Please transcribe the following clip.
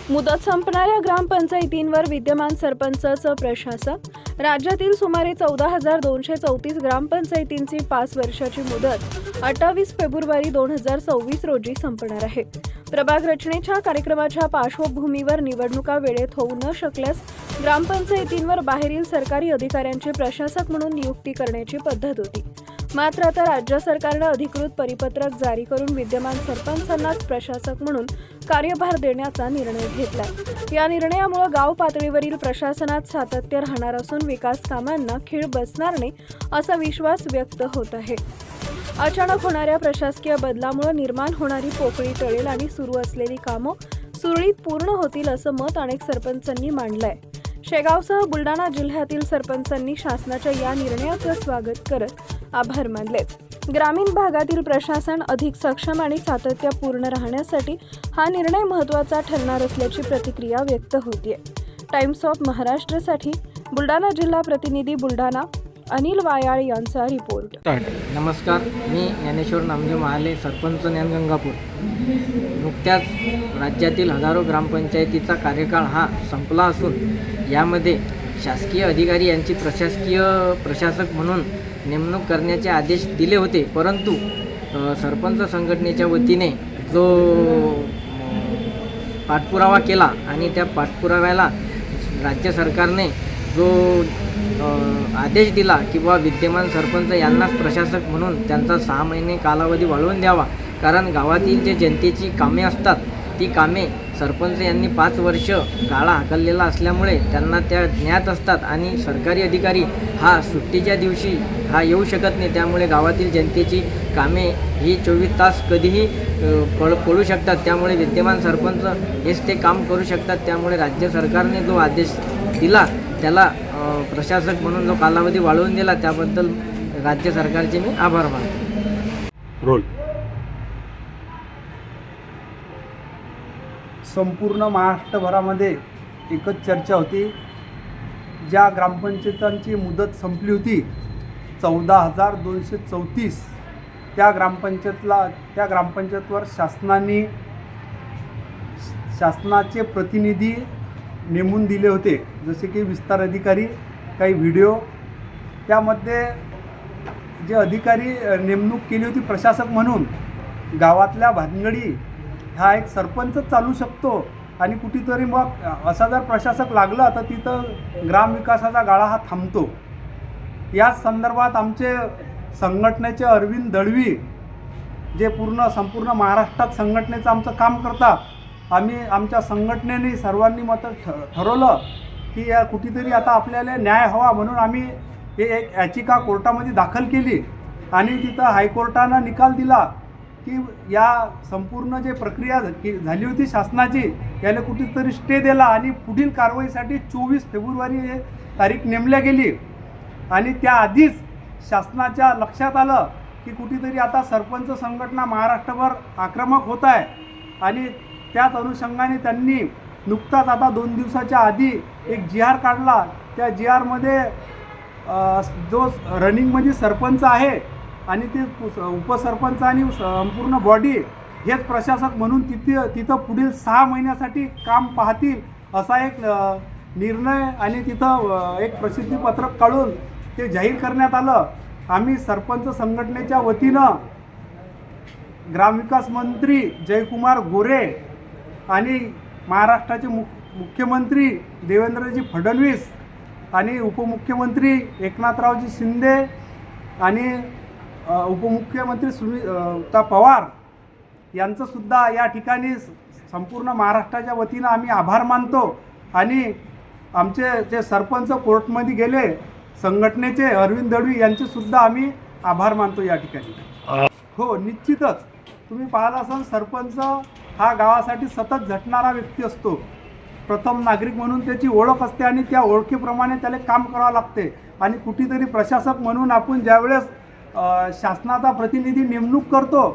मुदत संपणाऱ्या ग्रामपंचायतींवर विद्यमान सरपंचाचं प्रशासक. राज्यातील सुमारे 14,234 ग्रामपंचायतींची 5 वर्षाची मुदत 28 फेब्रुवारी 2024 रोजी संपणार आहे. प्रभाग रचनेच्या कार्यक्रमाच्या पार्श्वभूमीवर निवडणुका वेळेत होऊ न शकल्यास ग्रामपंचायतींवर बाहेरील सरकारी अधिकाऱ्यांची प्रशासक म्हणून नियुक्ती करण्याची पद्धत होती. मात्र आता राज्य सरकारनं अधिकृत परिपत्रक जारी करून विद्यमान सरपंचांनाच प्रशासक म्हणून कार्यभार देण्याचा निर्णय घेतलाय. या निर्णयामुळे गाव पातळीवरील प्रशासनात सातत्य राहणार असून विकास कामांना खीळ बसणार नाही असा विश्वास व्यक्त होत आहे. अचानक होणाऱ्या प्रशासकीय बदलामुळे निर्माण होणारी पोकळी टळेल आणि सुरू असलेली कामं सुरळीत पूर्ण होतील असं मत अनेक सरपंचांनी मांडलंय. शेगावसह बुलढाणा जिल्ह्यातील सरपंचांनी शासनाच्या या निर्णयाचं स्वागत करत आभार मानलेत. ग्रामीण भागातील प्रशासन अधिक सक्षम आणि सातत्यपूर्ण राहण्यासाठी हा निर्णय महत्त्वाचा ठरणार असल्याची प्रतिक्रिया व्यक्त होतीये. टाइम्स ऑफ महाराष्ट्रसाठी बुलढाणा जिल्हा प्रतिनिधी बुलढाणा अनिल वायाळ यांचा रिपोर्ट. नमस्कार, मी ज्ञानेश्वर नामदेव महाले, सरपंच ज्ञानगंगापूर. नुकत्याच राज्यातील हजारो ग्रामपंचायतीचा कार्यकाळ हा संपला असून यामध्ये शासकीय अधिकारी यांची प्रशासक म्हणून नेमणूक करण्याचे आदेश दिले होते. परंतु सरपंच संघटनेच्या वतीने जो पाठपुरावा केला आणि त्या पाठपुराव्याला राज्य सरकारने जो आदेश दिला की बुवा विद्यमान सरपंच यांनाच प्रशासक म्हणून त्यांचा 6 महिने कालावधी वाढवून द्यावा, कारण गावातील जे जनतेची कामे असतात ती कामे सरपंच यांनी 5 वर्ष गाळा हाकललेला असल्यामुळे त्यांना त्या ज्ञात असतात आणि सरकारी अधिकारी हा सुट्टीच्या दिवशी हा येऊ शकत नाही. त्यामुळे गावातील जनतेची कामे ही 24 तास कधीही पडू शकतात. त्यामुळे विद्यमान सरपंच हेच ते काम करू शकतात. त्यामुळे राज्य सरकारने जो आदेश दिला त्याला प्रशासक म्हणून जो कालावधी वाढवून दिला त्याबद्दल राज्य सरकारचे मी आभार मानतो. रोल संपूर्ण महाराष्ट्रभरामध्ये एकच चर्चा होती. ज्या ग्रामपंचायतांची मुदत संपली होती 14,234 त्या ग्रामपंचायतवर शासनाचे प्रतिनिधी नेमून दिले होते, जसे की विस्तार अधिकारी, काही व्हिडिओ. त्यामध्ये जे अधिकारी नेमणूक केली होती प्रशासक म्हणून, गावातल्या भानगडी हा एक सरपंचच चालू शकतो आणि कुठेतरी मग असा जर प्रशासक लागला तर तिथं ग्रामविकासाचा गाळा हा थांबतो. याच संदर्भात आमचे संघटनेचे अरविंद दळवी जे संपूर्ण महाराष्ट्रात संघटनेचं आमचं काम करतात, आम्ही आमच्या संघटनेने सर्वांनी ठरवलं की या कुठेतरी आता आपल्याला न्याय हवा, म्हणून आम्ही हे एक याचिका कोर्टामध्ये दाखल केली आणि तिथं हायकोर्टानं निकाल दिला की या संपूर्ण जे प्रक्रिया झाली होती शासनाची याला कुठेतरी स्टे दिला आणि पुढील कारवाईसाठी 24 फेब्रुवारी हे तारीख नेमल्या गेली. आणि त्याआधीच शासनाच्या लक्षात आलं की कुठेतरी आता सरपंच संघटना महाराष्ट्रभर आक्रमक होत आहे आणि त्याच अनुषंगाने त्यांनी नुकताच आता 2 दिवसाच्या आधी एक GR काढला. त्या GRमध्ये जो रनिंगमध्ये सरपंच आहे आणि ते उपसरपंच आणि संपूर्ण बॉडी हेच प्रशासक म्हणून तिथं पुढील 6 महिन्यासाठी काम पाहतील असा एक निर्णय आणि तिथं एक प्रसिद्धीपत्रक काढून ते जाहीर करण्यात आलं. आम्ही सरपंच संघटनेच्या वतीनं ग्रामविकास मंत्री जयकुमार गोरे आणि महाराष्ट्राचे मुख्यमंत्री देवेंद्रजी फडणवीस आणि उपमुख्यमंत्री एकनाथरावजी शिंदे आणि उपमुख्यमंत्री सुनीता पवार यांचंसुद्धा या ठिकाणी संपूर्ण महाराष्ट्राच्या वतीनं आम्ही आभार मानतो. आणि आमचे जे सरपंच कोर्टमध्ये गेले संघटनेचे अरविंद दळवी यांचेसुद्धा आम्ही आभार मानतो या ठिकाणी. हो, निश्चितच तुम्ही पाहिलं असाल, सरपंच हा गावासाठी सतत झटणारा व्यक्ती असतो. प्रथम नागरिक म्हणून त्याची ओळख असते आणि त्या ओळखीप्रमाणे त्याला काम करावं लागते. आणि कुठेतरी प्रशासक म्हणून आपण ज्यावेळेस शासनाचा प्रतिनिधी नेमणूक करतो